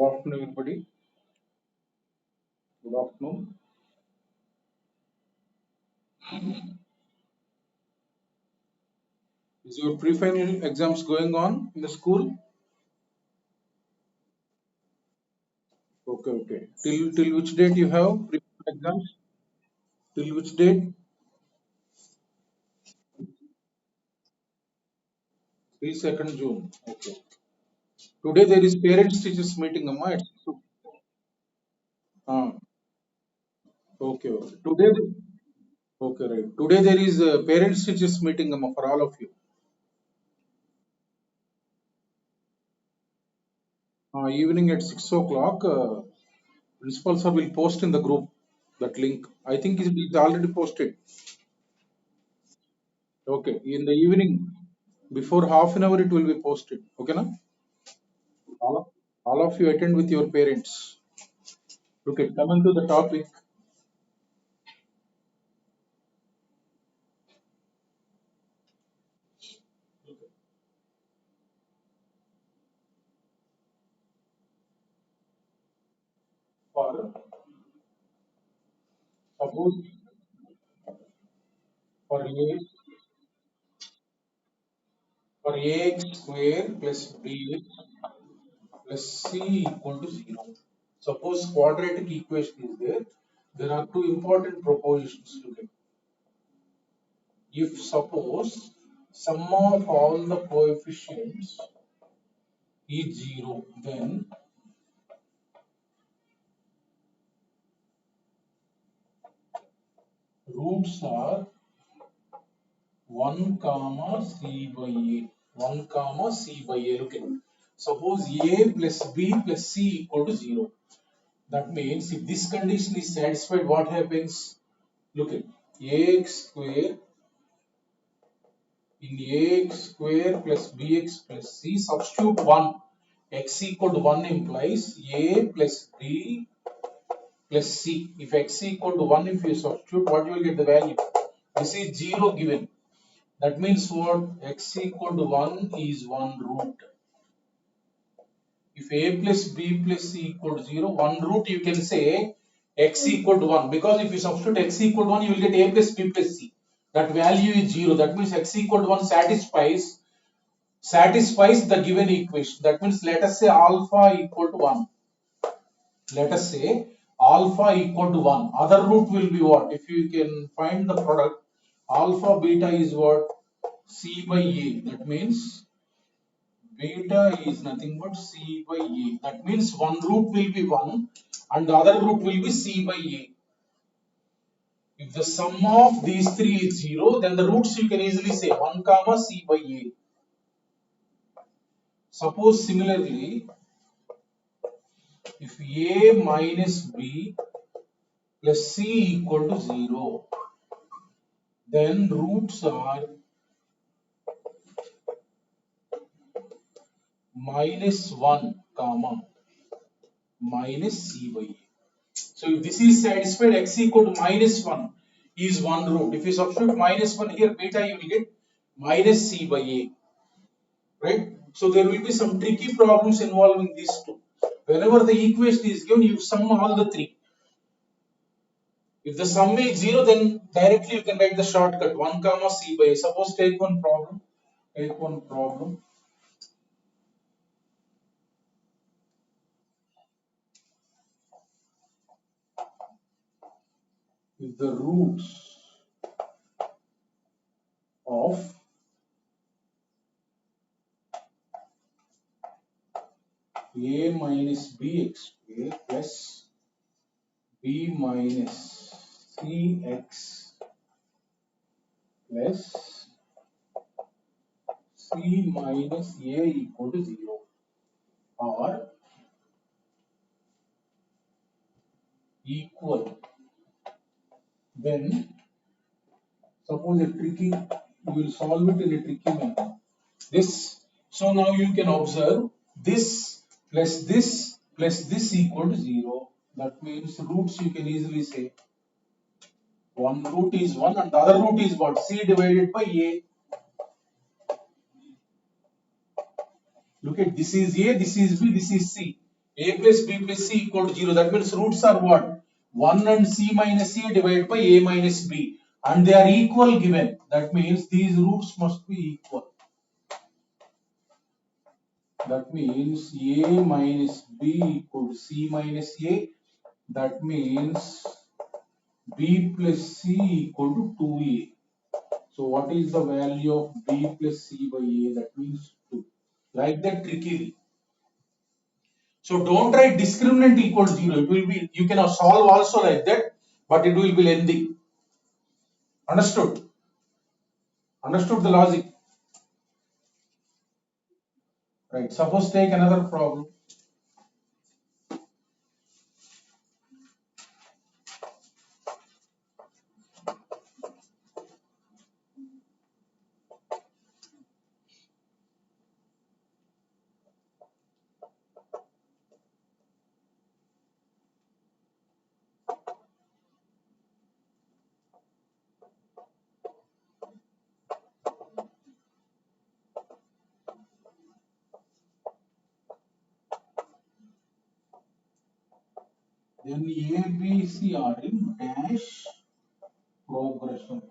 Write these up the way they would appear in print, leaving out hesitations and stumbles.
Afternoon, everybody. Good afternoon. Is your pre-final exams going on in the school? Okay. Till which date you have pre-final exams? Till which date? Till 2nd June. Okay. Today there is parents teachers meeting, Amma. Ah, okay. Okay, right. Today there is a parents teachers meeting, Amma, for all of you. Evening at 6 o'clock. Principal sir will post in the group that link. I think it is already posted. Okay. In the evening, before half an hour, it will be posted. Okay, na? All of you attend with your parents. Okay, coming to the topic. For suppose for a for ax square plus bx plus c equal to 0. Suppose quadratic equation is there. There are two important propositions. Look at. If suppose sum of all the coefficients is 0, then roots are 1 comma c by a. 1 comma c by a. Look at it. Suppose a plus b plus c equal to 0. That means if this condition is satisfied, what happens? Look at ax square in ax square plus bx plus c, substitute 1. X equal to 1 implies a plus b plus c. If x equal to 1, if you substitute, what you will get the value? This is 0 given. That means what? X equal to 1 is 1 root. If a plus b plus c equal to 0, 1 root you can say x equal to 1. Because if you substitute x equal to 1, you will get a plus b plus c. That value is 0. That means x equal to 1 satisfies the given equation. That means let us say alpha equal to 1. Let us say alpha equal to 1. Other root will be what? If you can find the product, alpha beta is what? C by A. That means beta is nothing but C by A. That means one root will be 1 and the other root will be C by A. If the sum of these three is 0, then the roots you can easily say 1 comma C by A. Suppose similarly, if A minus B plus C equal to 0, then roots are minus 1 comma minus C by A. So if this is satisfied, x equal to minus 1 is one root. If you substitute minus 1 here, beta you will get minus C by A. Right? So there will be some tricky problems involving these two. Whenever the equation is given, you sum all the three. If the sum is 0, then directly you can write the shortcut 1 comma C by A. Suppose take one problem. Take one problem. If the roots of a minus bx square plus b minus cx plus c minus a equal to 0 are equal, then suppose a tricky, you will solve it in a tricky manner. So now you can observe this plus this equal to 0. That means roots you can easily say one root is 1 and the other root is what? C divided by a. Look at this is a, this is b, this is c. A plus B plus C equal to 0. That means roots are what? 1 and C minus A divided by A minus B. And they are equal given. That means these roots must be equal. That means A minus B equal to C minus A. That means B plus C equal to 2A. So what is the value of B plus C by A? That means 2. Like that trickily. So don't write discriminant equal to 0. It will be, you can solve also like that, but it will be lengthy. Understood? Understood the logic? Right. Suppose take another problem. Then A, B, C are in dash progression.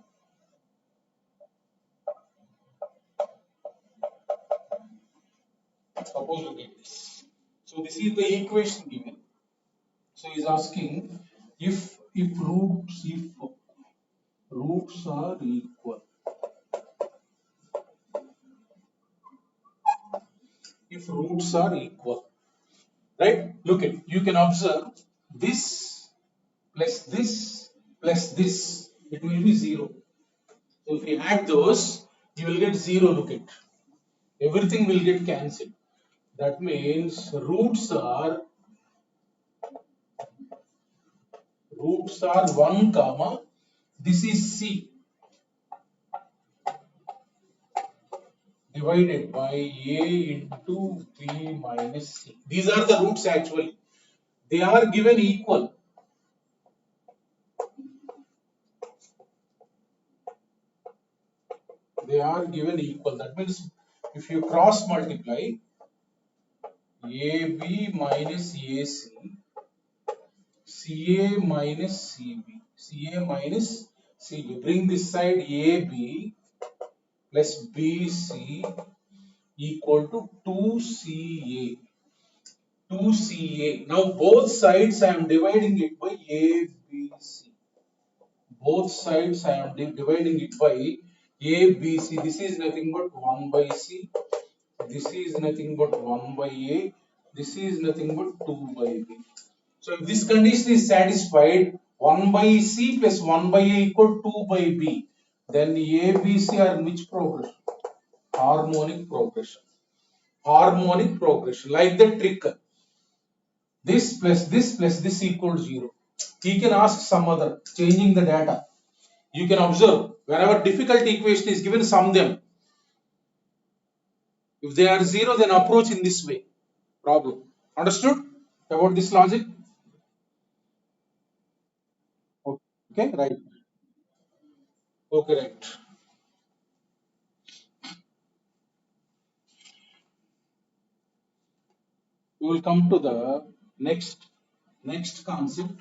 Suppose look at this. So this is the equation given. So he's asking if roots are equal. If roots are equal, right? Look at, you can observe this plus this plus this, it will be 0. So if you add those, you will get 0. Look at, everything will get cancelled. That means roots are 1 comma, this is C divided by A into B minus C. These are the roots actually. They are given equal. They are given equal. That means if you cross multiply AB minus AC, CA minus CB, CA minus CB, bring this side AB plus BC equal to 2CA. 2CA. Now both sides I am dividing it by ABC. Both sides I am dividing it by ABC. This is nothing but 1 by C. This is nothing but 1 by A. This is nothing but 2 by B. So if this condition is satisfied, 1 by C plus 1 by A equal 2 by B, then A, B, C are in which progression? Harmonic progression. Harmonic progression. Like the trick. This plus this equal 0. He can ask some other, changing the data. You can observe, whenever difficult equation is given, sum them. If they are 0, then approach in this way. Problem. Understood about this logic? Okay, right. Okay, right. We will come to the next concept.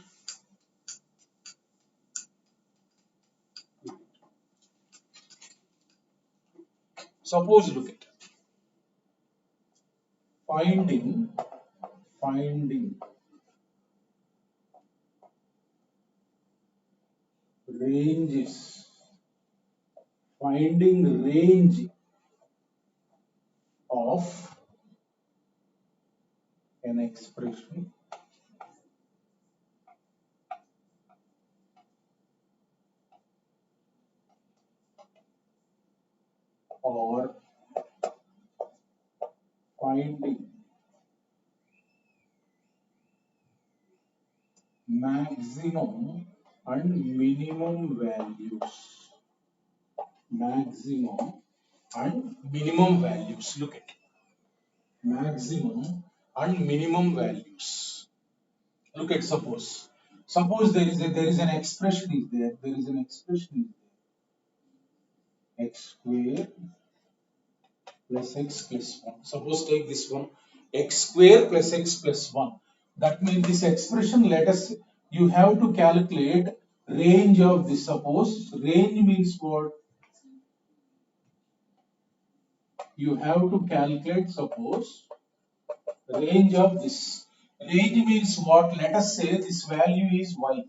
Suppose look at finding ranges, finding range of an expression or finding maximum and minimum values. Maximum and minimum values. Look at maximum and minimum values. Look at, suppose there is an expression is there. There is an expression is there. X square plus x plus 1. Suppose take this one. x square plus x plus 1. That means this expression, let us, you have to calculate range of this. Suppose range means what? You have to calculate, suppose, range of this. Range means what? Let us say this value is y.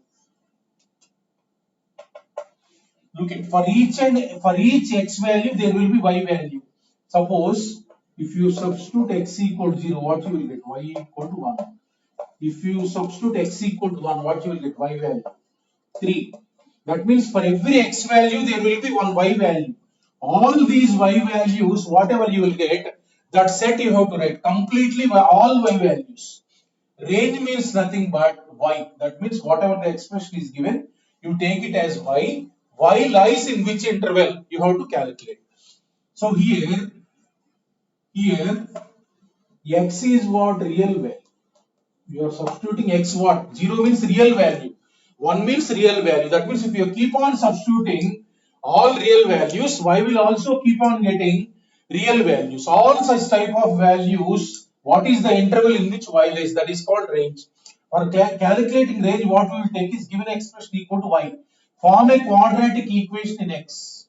Look at, for each x value there will be y value. Suppose if you substitute x equal to 0, what you will get? Y equal to 1. If you substitute x equal to 1, what you will get? Y value 3. That means for every x value there will be one y value. All these y values, whatever you will get, that set you have to write completely by all y values. Range means nothing but y. That means whatever the expression is given, you take it as y. Y lies in which interval you have to calculate. So here x is what? Real value. You are substituting x what? 0 means real value. 1 means real value. That means if you keep on substituting all real values, y will also keep on getting real values. All such type of values, what is the interval in which y lies? That is called range. For calculating range, what we will take is given expression equal to y. Form a quadratic equation in x.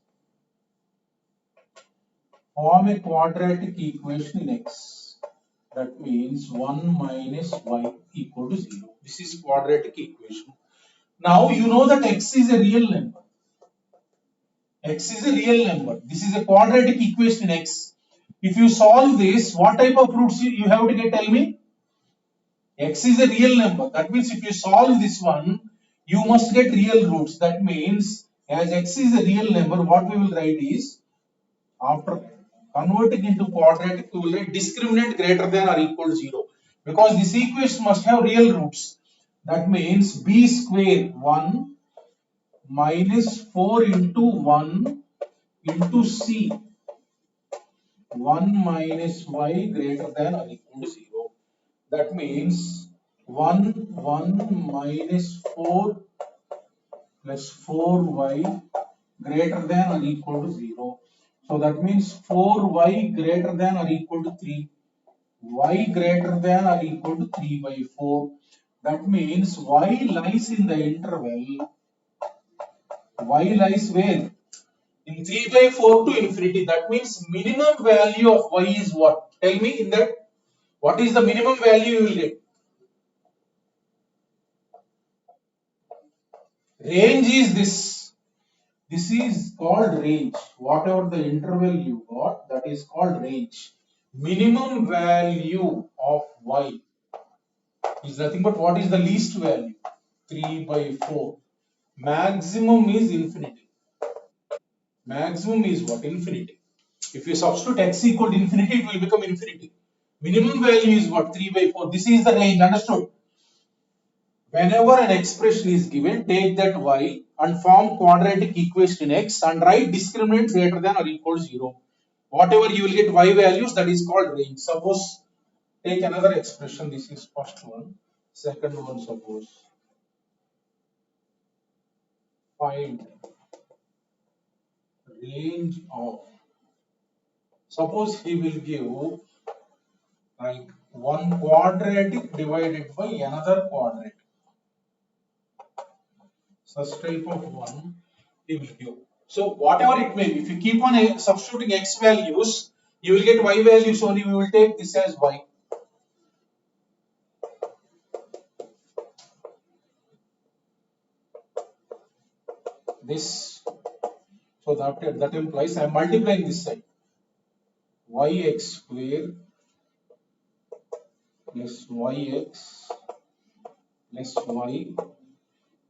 Form a quadratic equation in x. That means 1 minus y equal to 0. This is quadratic equation. Now you know that x is a real number. X is a real number. This is a quadratic equation in x. If you solve this, what type of roots you have to get? Tell me. X is a real number. That means if you solve this one, you must get real roots. That means as x is a real number, what we will write is, after converting into quadratic, we will write discriminant greater than or equal to 0. Because this equation must have real roots. That means b square 1 minus 4 into 1 into c 1 minus y greater than or equal to 0. That means 1 minus 4 plus 4y greater than or equal to 0. So that means 4y greater than or equal to 3. Y greater than or equal to 3 by 4. That means y lies in the interval. Y lies where? In 3 by 4 to infinity. That means minimum value of y is what? Tell me in that. What is the minimum value you will get? Range is this. This is called range. Whatever the interval you got, that is called range. Minimum value of y is nothing but what is the least value? 3 by 4. Maximum is infinity. Maximum is what? Infinity. If you substitute x equal to infinity, it will become infinity. Minimum value is what? 3 by 4. This is the range. Understood? Whenever an expression is given, take that y and form quadratic equation in x and write discriminant greater than or equal to 0. Whatever you will get y values, that is called range. Suppose take another expression. This is first one. Second one, suppose find range of. Suppose he will give like one quadratic divided by another quadratic. Such type of one he will give. So whatever it may be, if you keep on substituting x values, you will get y values only. We will take this as y. This, so that implies I am multiplying this side. Yx square plus yx plus y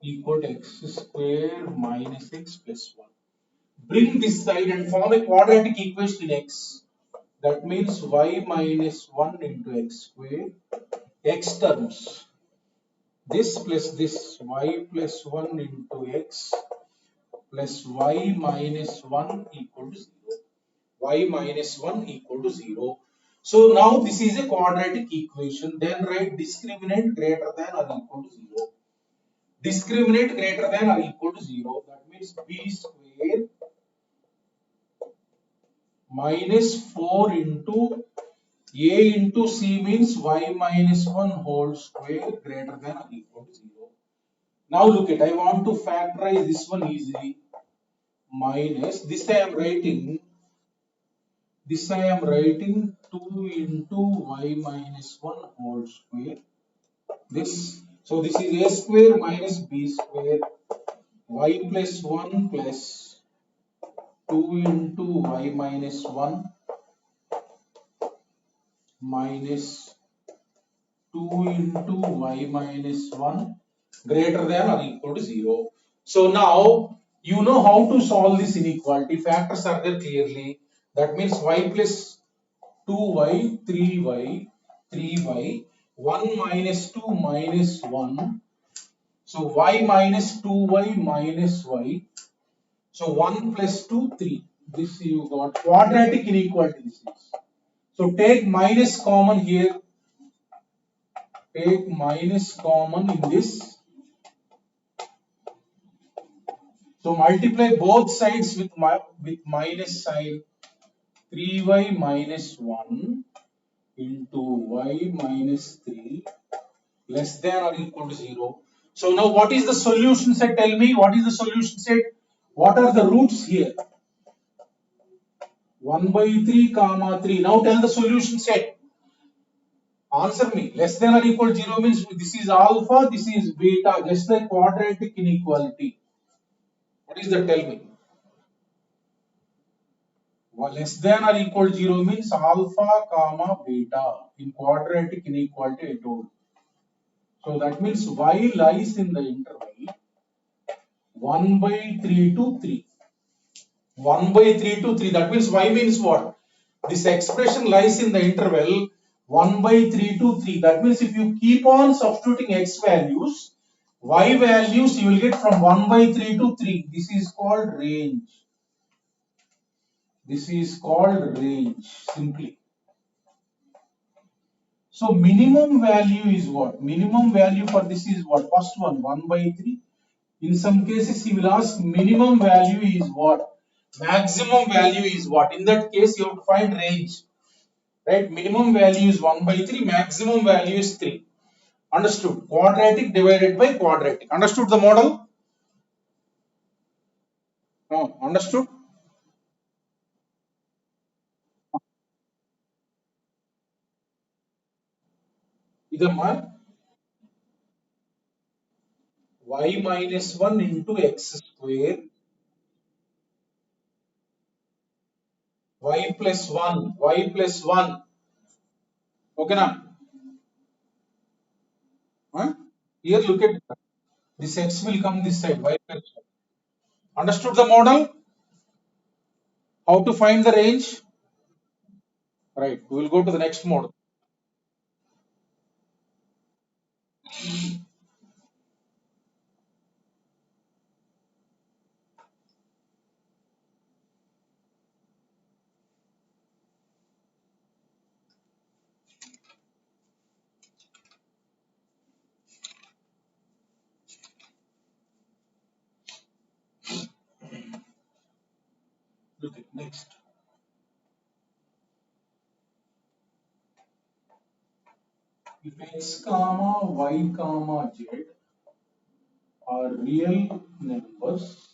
equal to x square minus x plus 1. Bring this side and form a quadratic equation in x. That means y minus 1 into x square, x terms. This plus this, y plus 1 into x plus y minus 1 equal to 0. Y minus 1 equal to 0. So now this is a quadratic equation. Then write discriminant greater than or equal to 0. Discriminant greater than or equal to 0. That means b square minus 4 into A into C means y minus 1 whole square greater than or equal to 0. Now look at, I want to factorize this one easily. Minus, this I am writing 2 into y minus 1 whole square. This, so this is a square minus b square, y plus 1 plus 2 into y minus 1 minus 2 into y minus 1 greater than or equal to 0. So now you know how to solve this inequality. Factors are there clearly. That means y plus 2y, 3y, 3y, 1 minus 2 minus 1. So y minus 2y minus y. So 1 plus 2, 3. This you got quadratic inequality. This is. So take minus common here. Take minus common in this. So multiply both sides with minus sign. 3y minus 1 into y minus 3 less than or equal to 0. So now what is the solution set? Tell me what is the solution set? What are the roots here? 1 by 3 comma 3. Now tell the solution set. Answer me. Less than or equal to 0 means this is alpha, this is beta, just like quadratic inequality. What is that? Tell me. Well, less than or equal to 0 means alpha comma beta. In quadratic inequality I told. So that means y lies in the interval 1 by 3 to 3. 1 by 3 to 3. That means y means what? This expression lies in the interval 1 by 3 to 3. That means if you keep on substituting x values, y values you will get from 1 by 3 to 3. This is called range. This is called range simply. So minimum value is what? Minimum value for this is what? First one 1 by 3. In some cases he will ask minimum value is what? Maximum value is what? In that case you have to find range. Right? Minimum value is 1 by 3, maximum value is 3. Understood? Quadratic divided by quadratic. Understood the model? No, understood? Either my y minus 1 into x square, y plus 1, y plus 1. Okay now? Huh? Here look at this x will come this side, y plus 1. Understood the model? How to find the range? Right, we will go to the next model. Look at next. If x comma y comma z are real numbers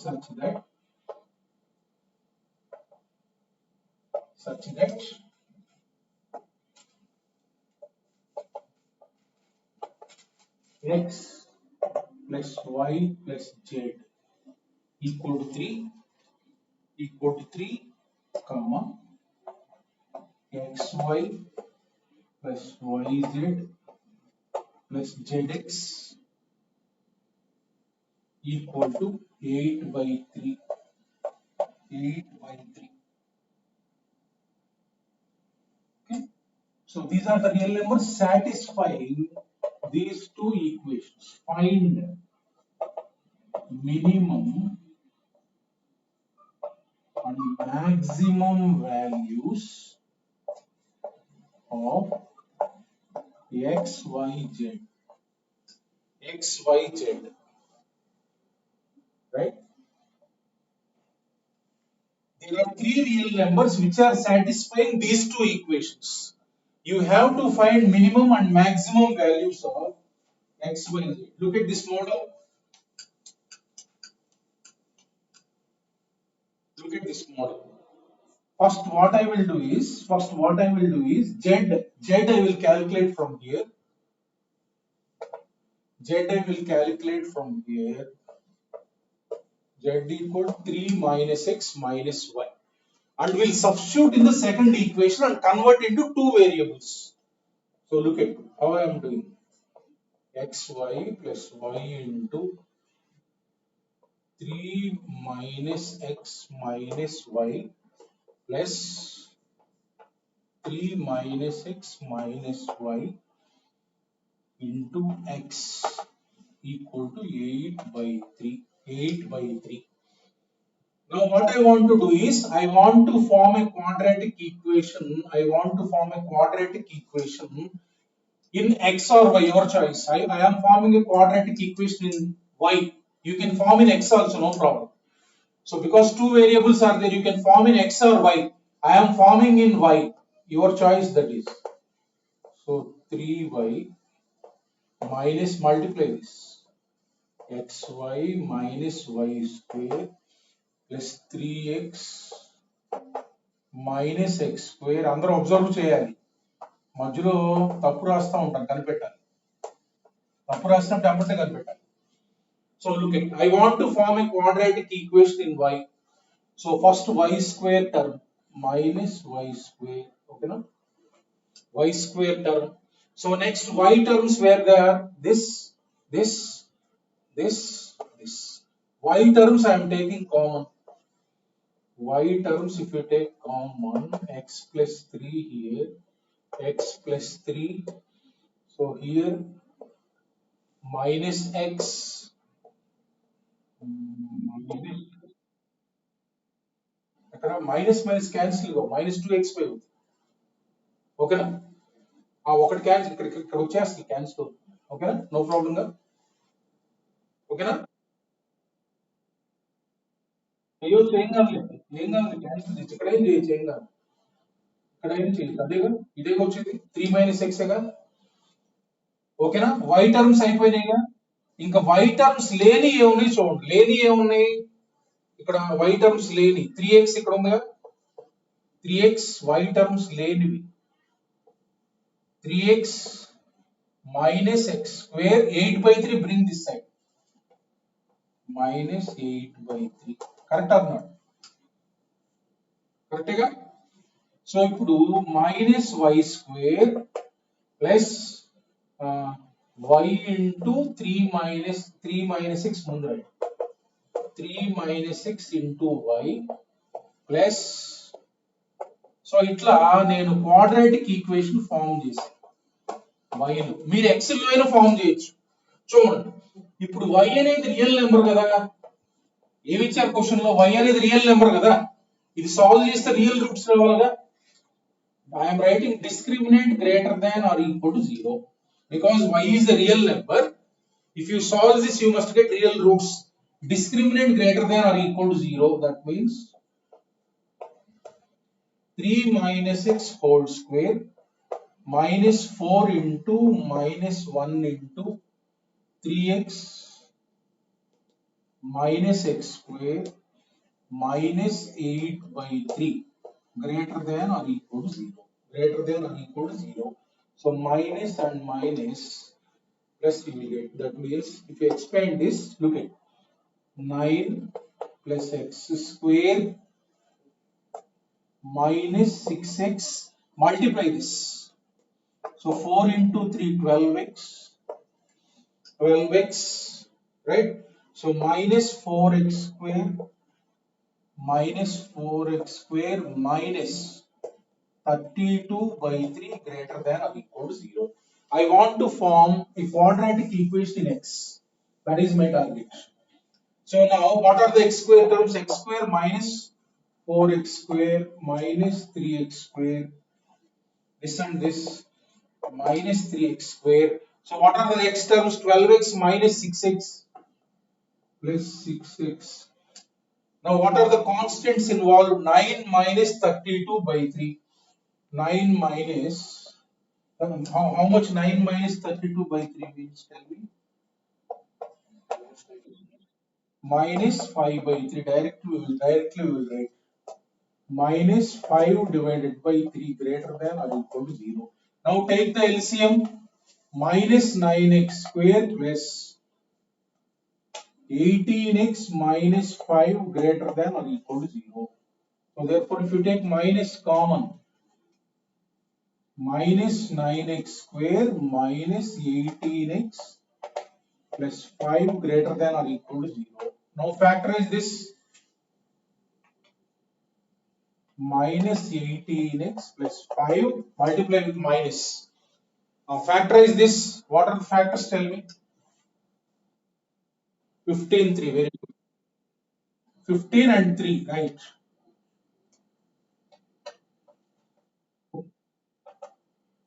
such that x plus y plus z equal to 3 comma xy plus yz plus zx equal to 8 by 3. 8 by 3. Okay. So these are the real numbers satisfying these two equations. Find minimum and maximum values of x, y, z. X, Y, Z. Right? There are three real numbers which are satisfying these two equations. You have to find minimum and maximum values of x, y, z. Look at this model. Look at this model. First, what I will do is z I will calculate from here. Z I will calculate from here. Z equal 3 minus x minus y. And we'll substitute in the second equation and convert into two variables. So look at how I am doing. Xy plus y into 3 minus x minus y plus 3 minus x minus y into x equal to 8 by 3. 8 by 3. Now what I want to do is I want to form a quadratic equation. In x or y, your choice. I am forming a quadratic equation in y. You can form in x also, no problem. So because two variables are there, you can form in x or y. I am forming in y. Your choice that is. So 3y minus multiply this. Xy minus y square plus 3x minus x square. అందరూ observe చేయాలి. మధ్యలో తప్పు రాస్తా ఉంటాను, కనిపెట్టాలి. తప్పు రాసినప్పుడు అమ్మటే కనిపెట్టాలి. So look at, I want to form a quadratic equation in y. So first y square term minus y square, okay na? Y square term. So next y terms where they are this, this, this. Y terms I am taking common. Y terms if you take common, x plus 3 here, x plus 3. So here minus x అక్కడ minus minus cancel minus 2x5 ఓకేనా ఆ ఒకటి cancel ఇక్కడ వచ్చేస్తుంది cancel ఓకేనా no problem గా ఓకేనా అయ్యో చేంజ్ కాదు క్యాన్సిల్ చేసి ఇక్కడ ఏం చేంజ్ కాదు ఇక్కడ ఏం చేయదు అదేగా ఇదేగా వచ్చింది 3 మైనస్ ఎక్స్గా ఓకేనా వై టర్మ్స్ అయిపోయినాయిగా ఇంకా వై టర్మ్స్ లేని ఏమున్నాయి చూడండి లేని ఏమున్నాయి ఇక్కడ వై టర్మ్స్ లేని 3x ఇక్కడ ఉందిగా 3x y terms లేనివి 3x minus x square 8 by 3 bring this side minus 8 by 3 correct or not correct గా సో ఇప్పుడు minus y square plus y into 3 minus x ముందు right 3 minus x into y plus so ఇట్లా నేను quadratic equation form చేశాను y ను మీరు x లో అయినా ఫామ్ చేయొచ్చు చూడండి ఇప్పుడు y అనేది రియల్ నెంబర్ కదా ఏమి ఇచ్చారు క్వశ్చన్ లో y అనేది రియల్ నెంబర్ కదా ఇది సాల్వ్ చేస్తే రియల్ రూట్స్ రావాలిగా I am writing discriminant greater than or equal to 0 because y is the real number. If you solve this you must get real roots. Discriminant greater than or equal to 0, that means 3 minus x whole square minus 4 into minus 1 into 3x minus x square minus 8 by 3 greater than or equal to 0. Greater than or equal to 0. So minus and minus plus you will get. That means if you expand this, look at 9 plus x square minus 6x, multiply this. So 4 into 3, 12x, right? So minus 4x square minus 4x square minus 32 by 3 greater than or equal to 0. I want to form a quadratic equation in x. That is my target. So now what are the x square terms? X square minus 4x square minus 3x square. This and this minus 3x square. So what are the x terms? 12x minus 6x plus 6x Now what are the constants involved? 9 minus 32 by 3. 9 minus, how much 9 minus 32 by 3 means, tell me? Minus 5 by 3. Directly we will write. Minus 5 divided by 3 greater than or equal to 0. Now take the LCM. Minus 9x square plus 18x minus 5 greater than or equal to 0. So therefore if you take minus common, minus 9x square minus 18x plus 5 greater than or equal to 0. Now factorize this. Minus 18x plus 5 multiply with minus. Now factorize this. What are the factors? Tell me. 15, 3. Very good. 15 and 3. Right.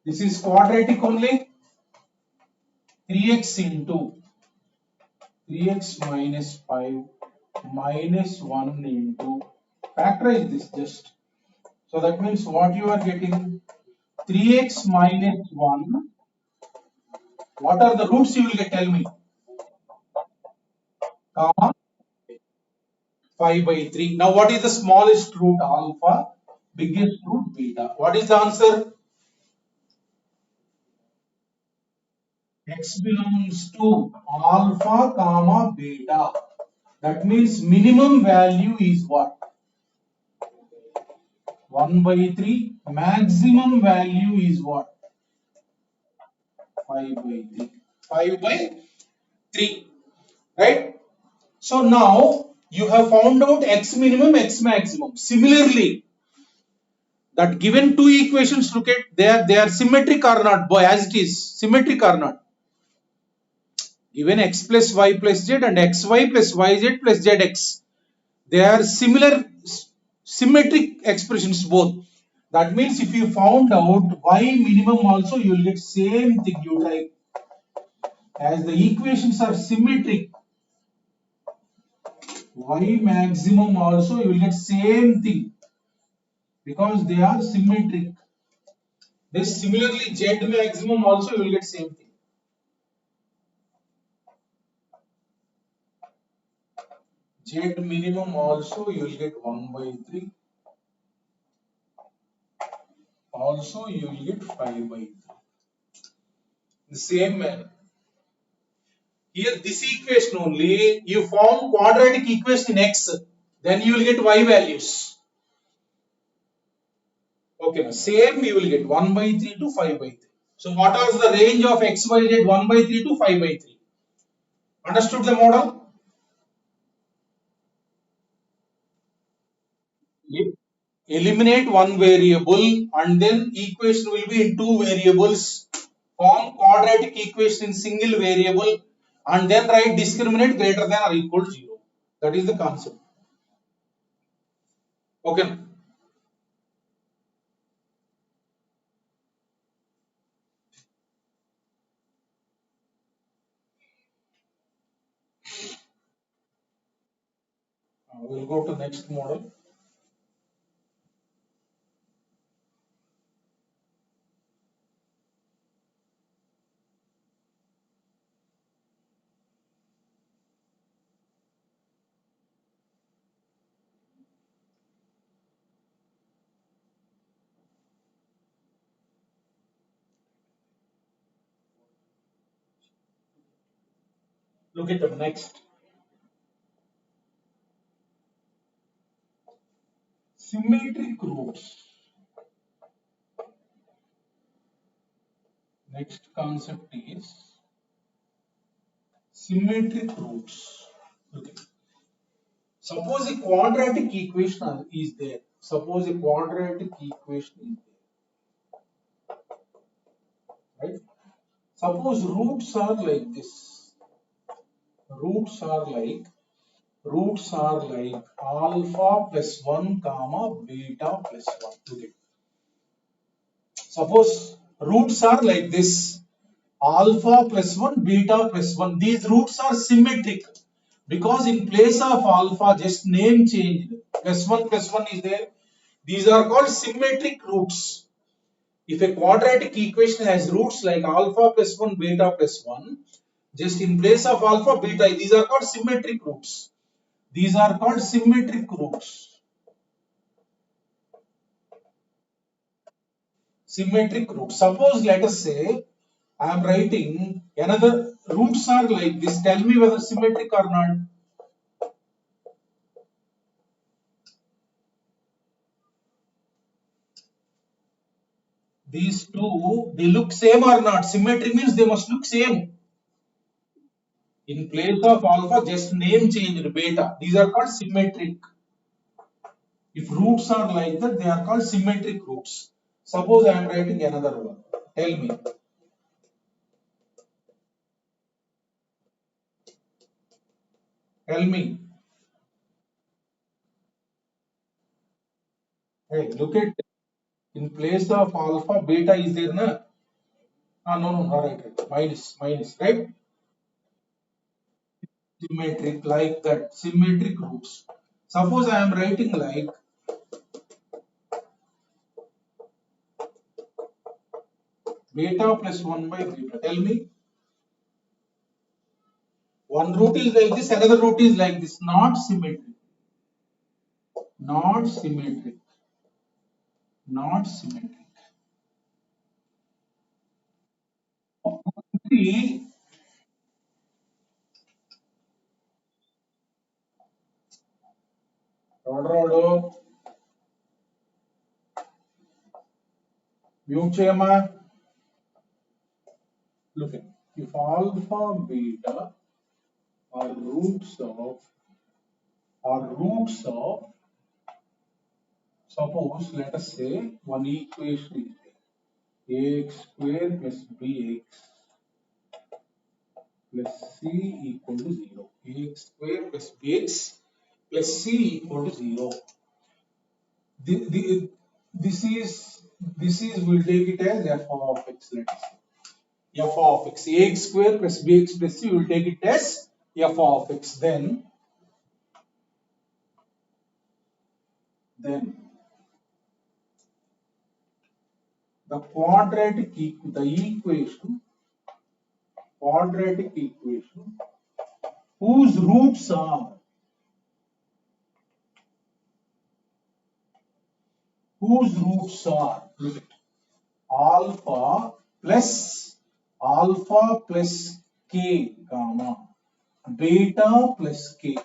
This is quadratic only. 3x into 3x minus 5 minus 1 into. Factorize this just. So that means what you are getting? 3x minus 1. What are the roots you will get? Tell me. Comma 5 by 3. Now what is the smallest root? Alpha. Biggest root beta. What is the answer? X belongs to alpha comma beta. That means minimum value is what? 1 by 3. Maximum value is what? 5 by 3. 5 by 3. Right? So now you have found out x minimum, x maximum. Similarly, that given two equations, look at they are symmetric or not, boy, as it is symmetric or not. Given x plus y plus z and xy plus yz plus zx, they are similar symmetric expressions both. That means if you found out y minimum also, you will get same thing. You try, as the equations are symmetric, y maximum also you will get same thing because they are symmetric. This similarly z maximum also you will get same thing. Z minimum also you will get 1 by 3. Also you will get 5 by 3. The same manner. Here this equation only, you form quadratic equation in x, then you will get y values. Okay, now same you will get 1 by 3 to 5 by 3. So what was the range of x, y, z? 1 by 3 to 5 by 3. Understood the model? Eliminate one variable and then equation will be in two variables. Form quadratic equation in single variable and then write discriminant greater than or equal to 0. That is the concept. Okay. We'll go to next model. Look at the next. Symmetric roots. Next concept is symmetric roots. Okay. Suppose a quadratic equation is there. Suppose a quadratic equation is there. Right? Suppose roots are like this. Roots are like alpha plus 1 comma beta plus 1. Okay. Suppose roots are like this. Alpha plus 1, beta plus 1. These roots are symmetric. Because in place of alpha, just name changed. Plus 1 is there. These are called symmetric roots. If a quadratic equation has roots like alpha plus 1, beta plus 1, just in place of alpha, beta, these are called symmetric roots. These are called symmetric roots. Symmetric roots. Suppose let us say I am writing another roots are like this. Tell me whether symmetric or not. These two, they look same or not? Symmetry means they must look same. In place of alpha, just name changed beta. These are called symmetric. If roots are like that, they are called symmetric roots. Suppose I am writing another one. Tell me. Tell me. Hey, look at in place of alpha, beta is there, na? Ah, no, no, no, right. Minus, right? Symmetric, like that. Symmetric roots. Suppose I am writing like beta plus 1 by beta. Tell me. One root is like this, another root is like this. Not symmetric. Not symmetric. Not symmetric. See, రోడ్ mute చేయమా. Look at if alpha beta are roots of suppose let us say one equation is ax square plus bx plus c equal to 0. Ax square plus bx plus c equal to 0. The, this is we'll take it as f of x. Let us say f of x ax square plus bx plus c, we'll take it as f of x. Then the quadratic equation whose roots are look at alpha plus k comma beta plus k.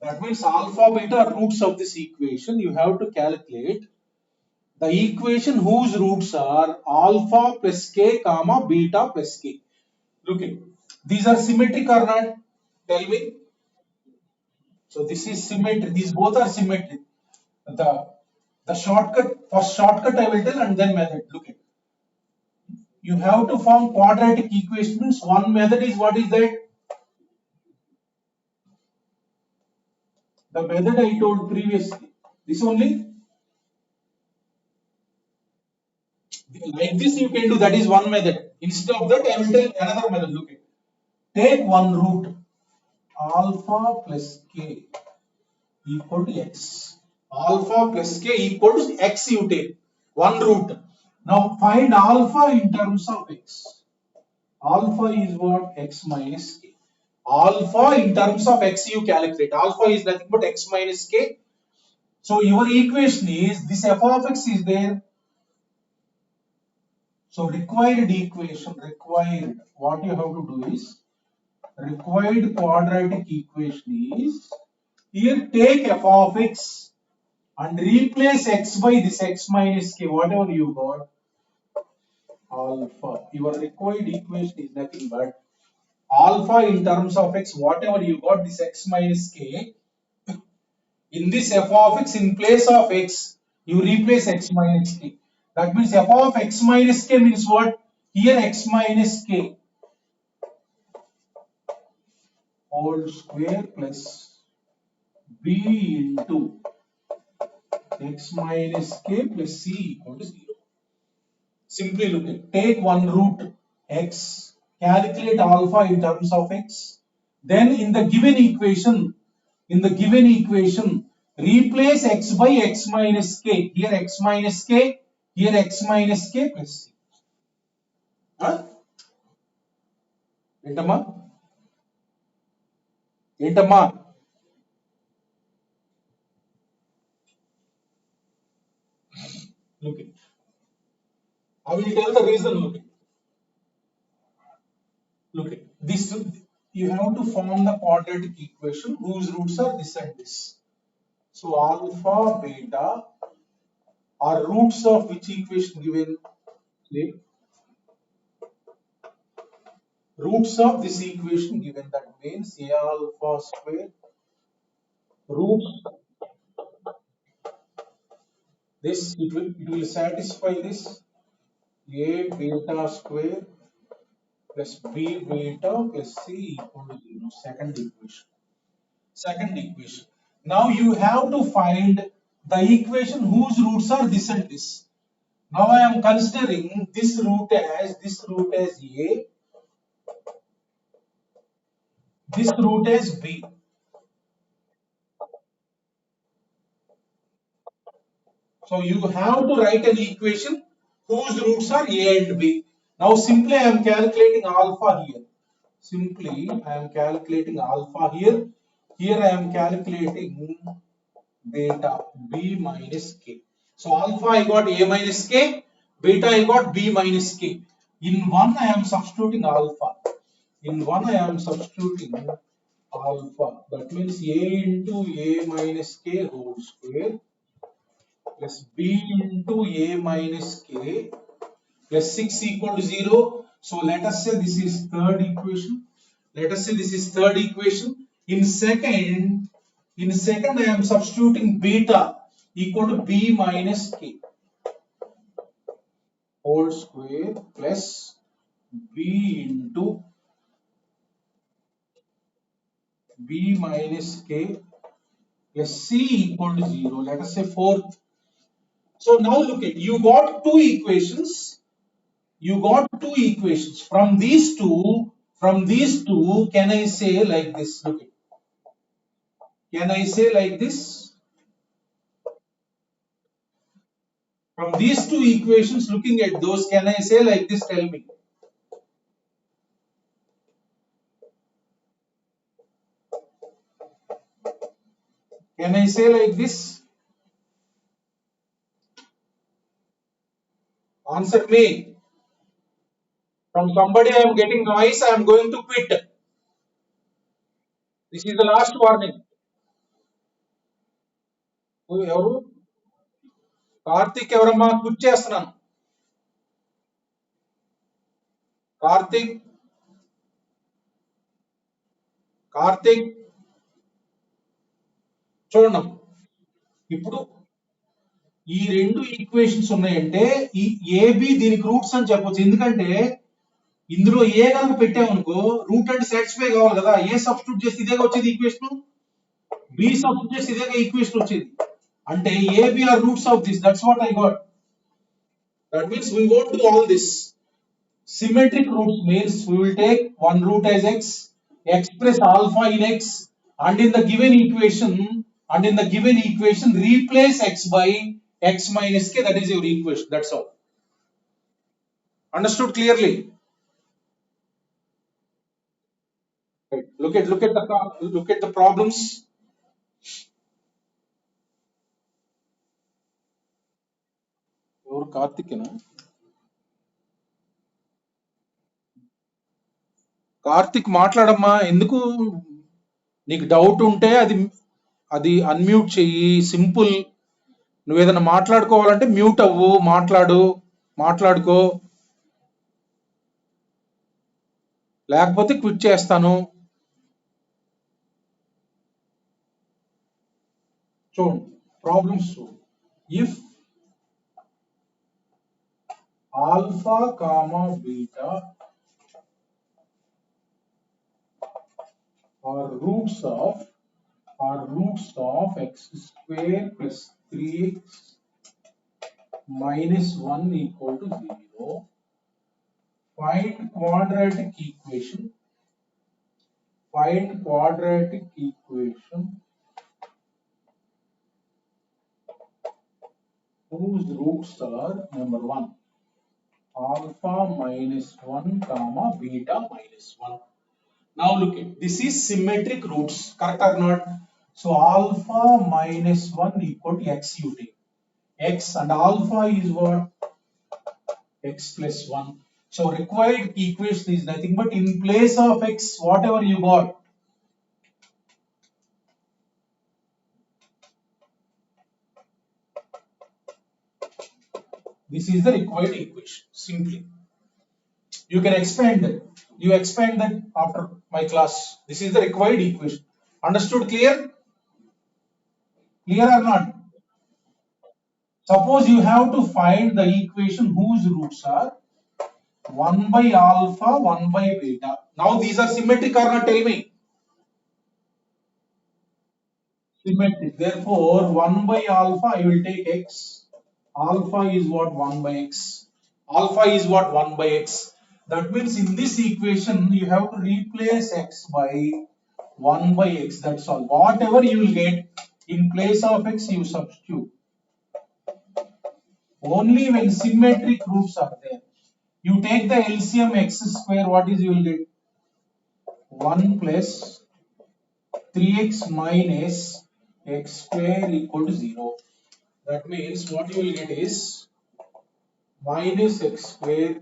That means alpha beta are roots of this equation. You have to calculate the equation whose roots are alpha plus k comma beta plus k. Look at these are symmetric or not? Tell me. So this is symmetric. These both are symmetric. The first shortcut I will tell and then method. Look at you have to form quadratic equations. One method is what is that? The method I told previously. This only like this you can do. That is one method. Instead of that, I will tell another method. Look at take one root alpha plus k equal to x. Alpha plus k equal to x you take. One root. Now find alpha in terms of x. Alpha is what? X minus k. Alpha in terms of x you calculate. Alpha is nothing but x minus k. So your equation is this f of x is there. So required what you have to do is required quadratic equation is here take f of x and replace x by this x minus k, whatever you got, alpha. Your required equation is nothing but alpha in terms of x, whatever you got, this x minus k. In this f of x, in place of x, you replace x minus k. That means f of x minus k means what? Here x minus k whole square plus b into x minus k plus c equal to 0. Simply look at take one root x, calculate alpha in terms of x, Then in the given equation, replace x by x minus k. Here x minus k, here x minus k plus c. Huh? ఏంటమ్మా ఏంటమ్మా Look it. I will tell the reason. Look it. This you have to form the quadratic equation whose roots are this and this. So alpha, beta are roots of which equation given? Okay. Roots of this equation given, that means a alpha square roots this, it will satisfy this a beta square plus b beta plus c equal to 0. Second equation. Now you have to find the equation whose roots are this and this. Now I am considering this root as a, this root as b. So you have to write an equation whose roots are a and b. Now simply I am calculating alpha here. Simply I am calculating alpha here. Here I am calculating beta b minus k. So alpha I got a minus k, beta I got b minus k. In one I am substituting alpha. In one I am substituting alpha. That means a into a minus k whole square plus b into a minus k plus 6 equal to 0. So let us say this is third equation. In second I am substituting beta equal to b minus k whole square plus b into b minus k plus c equal to 0. Let us say fourth. So now look at, you got two equations. From these two, can I say like this? Look at, can I say like this? From these two equations, looking at those, can I say like this? Tell me. Can I say like this? Answer me. From somebody I am getting noise, I am going to quit. This is the last warning. ఎవరు కార్తిక్ ఎవరమ్మా quit చేస్తున్నాను కార్తిక్ కార్తిక్ చూడండి ఇప్పుడు ఈ రెండు equations ఉన్నాయంటే ఈ AB దీనికి రూట్స్ అని చెప్పొచ్చు ఎందుకంటే ఇందులో ఏ కనుక పెట్టామనుకో రూట్ అంటే సాటిస్ఫై కావాలి కదా ఏ సబ్స్టిట్యూట్ చేస్తే ఇదేగా వచ్చేది ఈక్వేషన్ బి సబ్స్టిట్యూట్ చేస్తే ఇదేగా ఈక్వేషన్ వచ్చేది అంటే A B are roots of this that's what I got that means we won't do all this symmetric roots means we will take one root as x express alpha in x and in the given equation replace x by x minus k. That is your equation. That's all. Understood clearly? Right. Look at the problems. ఎవరు కార్తికేనా కార్తిక్ మాట్లాడమ్మా ఎందుకు నీకు doubt ఉంటే అది unmute చెయ్యి simple నువ్వు ఏదైనా మాట్లాడుకోవాలంటే మ్యూట్ అవ్వు మాట్లాడుకో లేకపోతే క్విట్ చేస్తాను చూడండి ప్రాబ్లమ్స్ చూడండి if alpha comma beta are roots of x square plus 3x minus 1 equal to 0. Find quadratic equation Find quadratic equation whose roots are number 1 alpha minus 1 comma beta minus 1. Now look at this is symmetric roots, correct or not? So alpha minus 1 equal to x you take. X and alpha is what? X plus 1. So required equation is nothing but in place of x, whatever you got. This is the required equation, simply. You can expand it. You expand that after my class. This is the required equation. Understood? Clear? Clear or not? Suppose you have to find the equation whose roots are 1 by alpha, 1 by beta. Now these are symmetric or not? Tell me. Symmetric. Therefore, 1 by alpha, I will take x. Alpha is what? 1 by x. Alpha is what? 1 by x. That means in this equation, you have to replace x by 1 by x. That's all. Whatever you will get, in place of x, you substitute. Only when symmetric roots are there. You take the LCM x square, what is you will get? 1 plus 3x minus x square equal to 0. That means what you will get is minus x square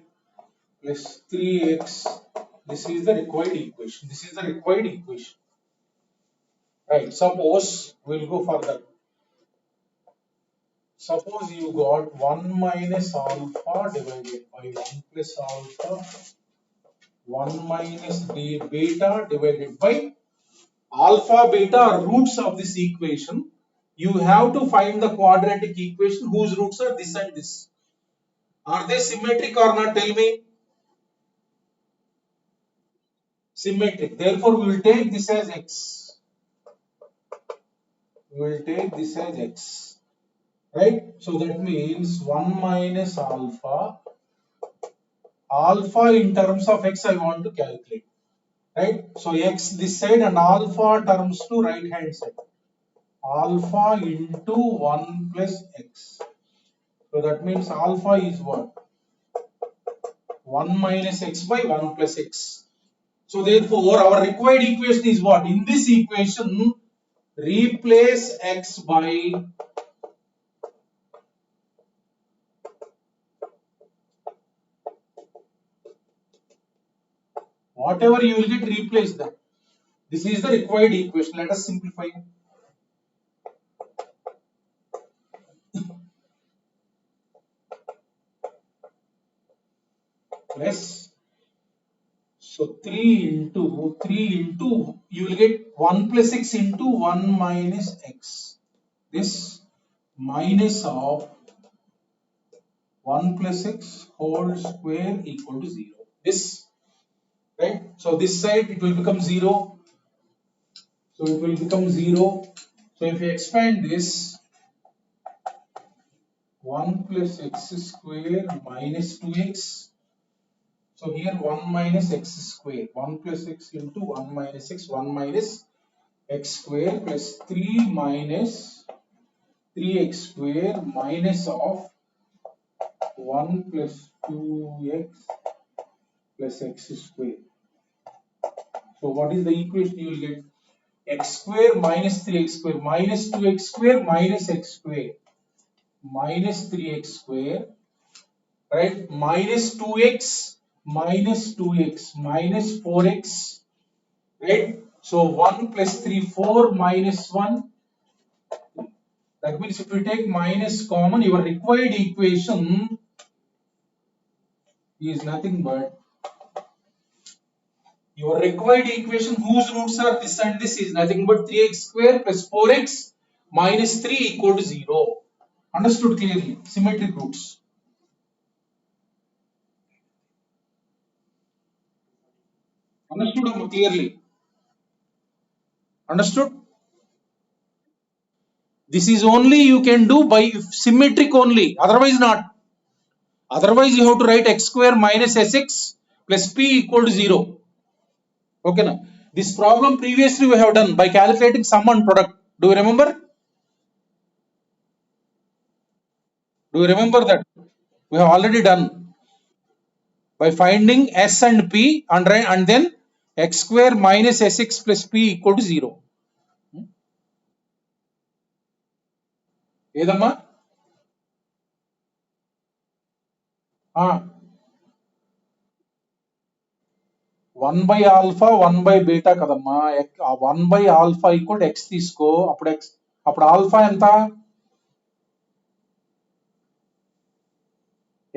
plus 3x. This is the required equation. This is the required equation. Right. Suppose we'll go further. Suppose you got 1 minus alpha divided by 1 plus alpha, 1 minus beta divided by alpha, beta are roots of this equation. You have to find the quadratic equation whose roots are this and this. Are they symmetric or not? Tell me. Symmetric. Therefore, we will take this as x. We will take this as x. Right? So that means 1 minus alpha. Alpha in terms of x I want to calculate. Right? So x this side and alpha terms to right hand side. Alpha into 1 plus x. So that means alpha is what? 1 minus x by 1 plus x. So therefore our required equation is what? In this equation, replace x by whatever you will get, replace that. This is the required equation. Let us simplify. Plus, so 3 into you will get 1 plus x into 1 minus x. This minus of 1 plus x whole square equal to 0. This, right? So this side it will become 0. So it will become 0. So if you expand this, 1 plus x square minus 2x. So here 1 minus x square, 1 plus x into 1 minus x, 1 minus x square plus 3 minus 3x square minus of 1 plus 2x plus x square. So what is the equation you will get? X square minus 3x square minus 2x square minus x square minus 3x square, right? Minus 2x minus 2x minus 4x, right? So 1 plus 3, 4 minus 1. That means if you take minus common, your required equation is nothing but your required equation whose roots are this and this is nothing but 3x square plus 4x minus 3 equal to 0. Understood clearly? Symmetric roots. Understood clearly? Understood? This is only you can do by symmetric only, otherwise not. Otherwise you have to write x square minus sx plus p equal to 0. Okay now. This problem previously we have done by calculating sum and product. Do you remember? Do you remember that? We have already done by finding s and p and then x square minus sx plus p equal to 0. ఏదమ్మా 1 by alpha 1 by beta కదమ్మా 1 by alpha equal x తీసుకో అప్పుడు alpha ఎంత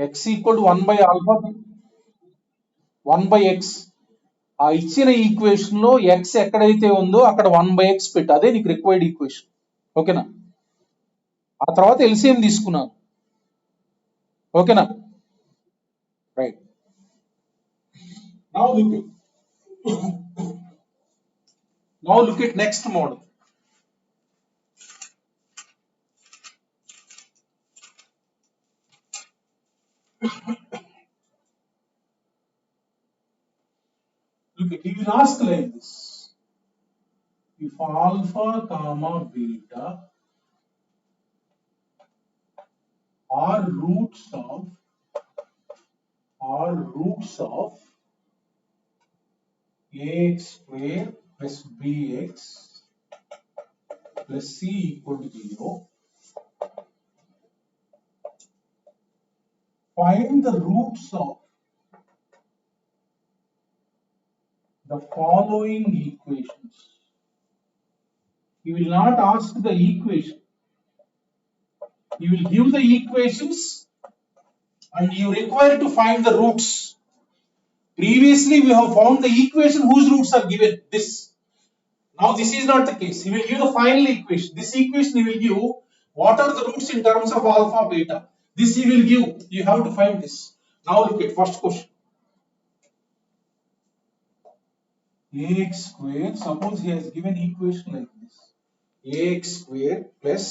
x equal 1 by alpha 1 by x ఆ ఇచ్చిన equation లో x ఎక్కడైతే ఉందో అక్కడ 1 by x పెట్టు అదే నీకు రిక్వైర్డ్ ఈక్వేషన్ ఓకేనా ఆ తర్వాత ఎల్సిఎం తీసుకున్నాను ఓకేనా right now look at next model. Look at, he will ask like this: if alpha comma beta are roots of ax square plus bx plus c equal to 0, find the roots of the following equations. He will not ask the equation. He will give the equations and you require to find the roots. Previously we have found the equation whose roots are given, this. Now this is not the case. He will give the final equation. This equation he will give what are the roots in terms of alpha, beta. This he will give. You have to find this. Now look at first question. Ax square, suppose he has given equation like this. Ax square plus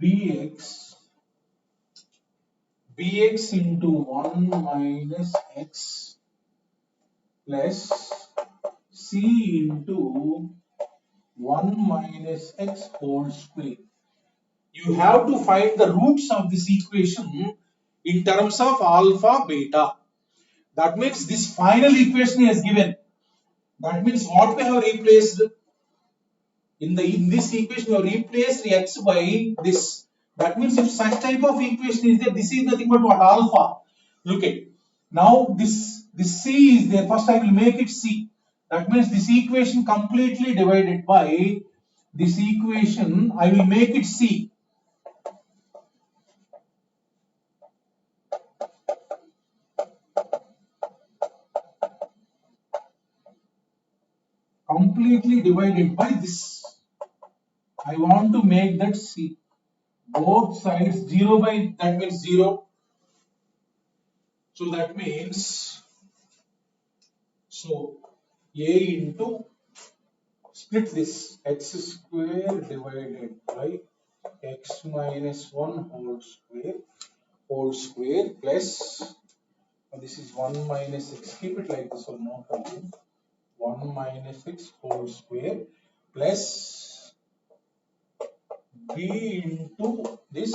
bx into 1 minus x plus c into 1 minus x whole square. You have to find the roots of this equation in terms of alpha, beta. That means this final equation he has given. That means what we have replaced in this equation, we have replaced x by this. That means if such type of equation is there, this is nothing but what? Alpha. Look at now this c is there. First I will make it c. That means this equation completely divided by this equation. I will make it c. Completely divided by this. I want to make that c. Both sides 0 by, that means 0. So that means, so a into, split this, x square divided by x minus 1 whole square plus, this is 1 minus x, keep it like this or no problem, 1 minus x whole square plus b into this.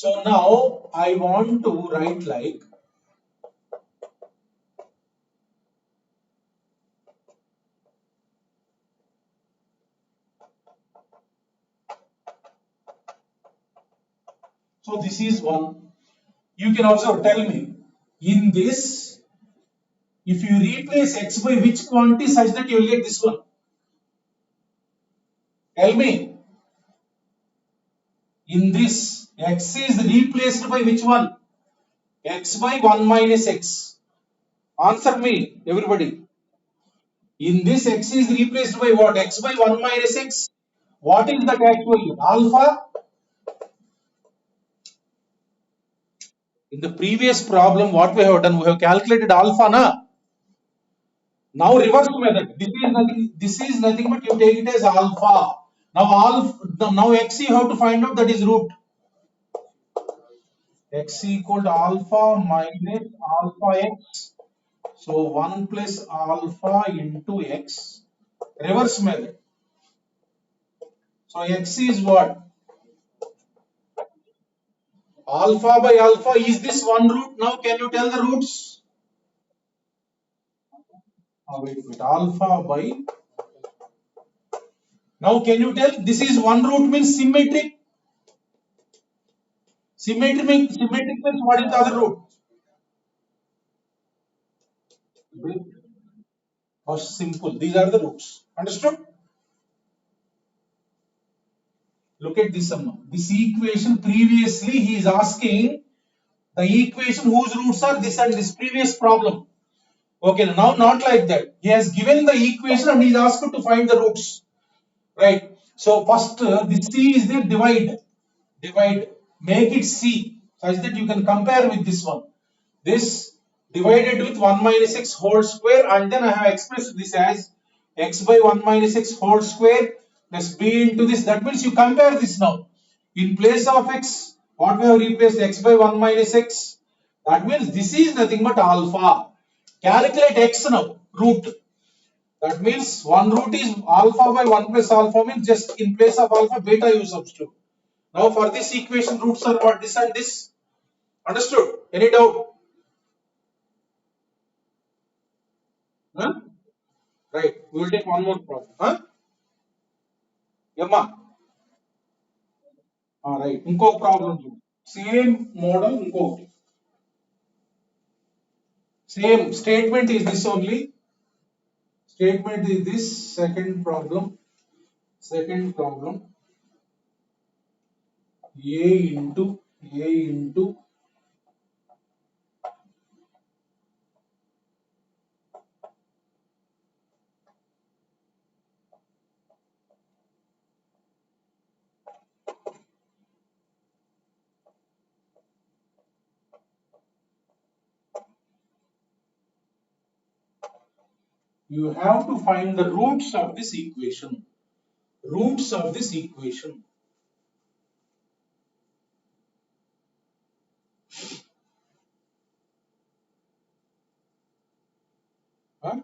So now I want to write like so this is one. You can also tell me in this, if you replace x by which quantity such that you will get this one. Tell me. In this, x is replaced by which one? X by 1 minus x. Answer me, everybody. In this, x is replaced by what? X by 1 minus x. What is that actually? Alpha. In the previous problem, what we have done? We have calculated alpha, na? Now reverse method. This is nothing but you take it as alpha. Now x you have to find out, that is root. X equal to alpha minus alpha x So 1 plus alpha into x, reverse method. So x is what? Alpha by alpha, is this one root? Now can you tell the roots? Wait. Alpha by, now can you tell this is one root means symmetric? Symmetric means what is the other root? Or simple. These are the roots. Understood? Look at this sum. This equation previously he is asking the equation whose roots are this and this previous problem. Okay, now not like that. He has given the equation and he is asked to find the roots. Right. So first this C is there, divide, make it C such that you can compare with this one. This divided with 1 minus x whole square, and then I have expressed this as x by 1 minus x whole square plus b into this. That means you compare this now. In place of x, what we have replaced? X by 1 minus x. That means this is nothing but alpha. Calculate x now, root. That means one root is alpha by 1 plus alpha, means just in place of alpha, beta you substitute. Now for this equation, roots are what? This and this. Understood? Any doubt? Huh? Right. We will take one more problem. Huh? Yamma. Alright. ఇంకో problem చూడు. Same model ఇంకొకటి. Same statement is this only. Statement is this. Second problem. A into you have to find the roots of this equation. Roots of this equation. Huh?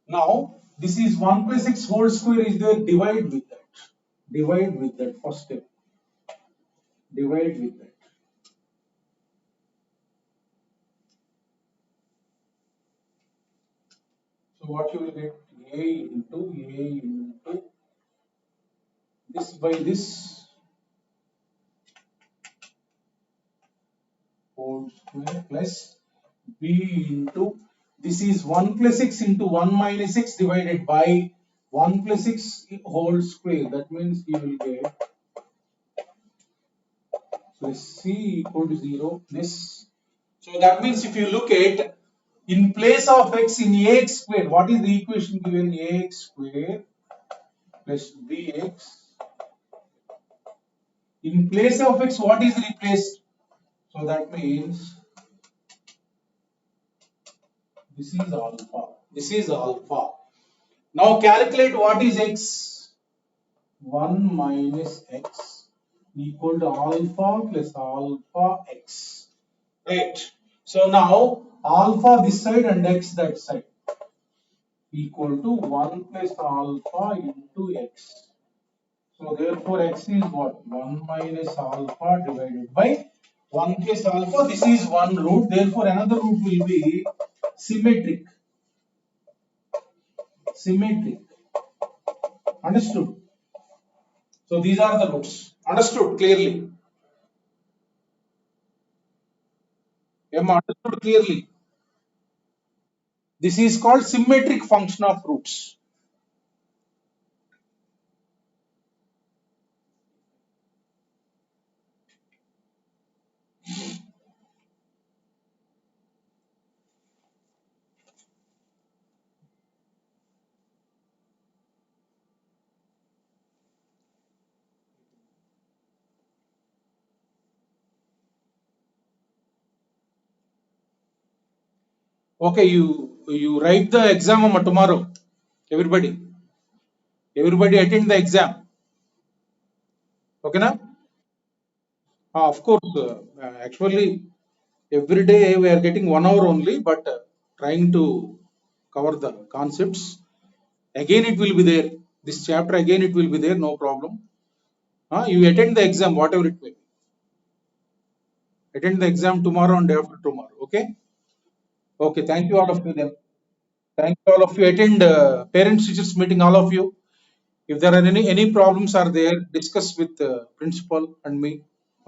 Now this is 1 plus x whole square is there, divide with that. Divide with that first step. Divide with that. So what you will get? A into this by this whole square plus b into this is 1 plus x into 1 minus x divided by 1 plus x whole square. That means you will get plus c equal to 0 this. So that means if you look at in place of x in ax square, what is the equation given? Ax square plus bx. In place of x, what is replaced? So that means this is alpha. This is alpha. Now calculate what is x. 1 minus x equal to alpha plus alpha x. Right. So now alpha this side and x that side equal to 1 plus alpha into x. So therefore x is what? 1 minus alpha divided by 1 plus alpha. This is one root. Therefore another root will be symmetric. Symmetric. Understood? So these are the roots. Understood clearly? Understood clearly? This is called symmetric function of roots. Okay, you write the exam tomorrow. Everybody attend the exam. Okay, na? Of course. Actually, Every day we are getting 1 hour only, but trying to cover the concepts. Again it will be there, this chapter again it will be there, no problem. You attend the exam whatever it may be, attend the exam tomorrow and day after tomorrow. Okay. Okay, thank you all of you then. Thank you all of you. Attend parents teachers meeting, all of you. If there are any problems are there, discuss with principal and me.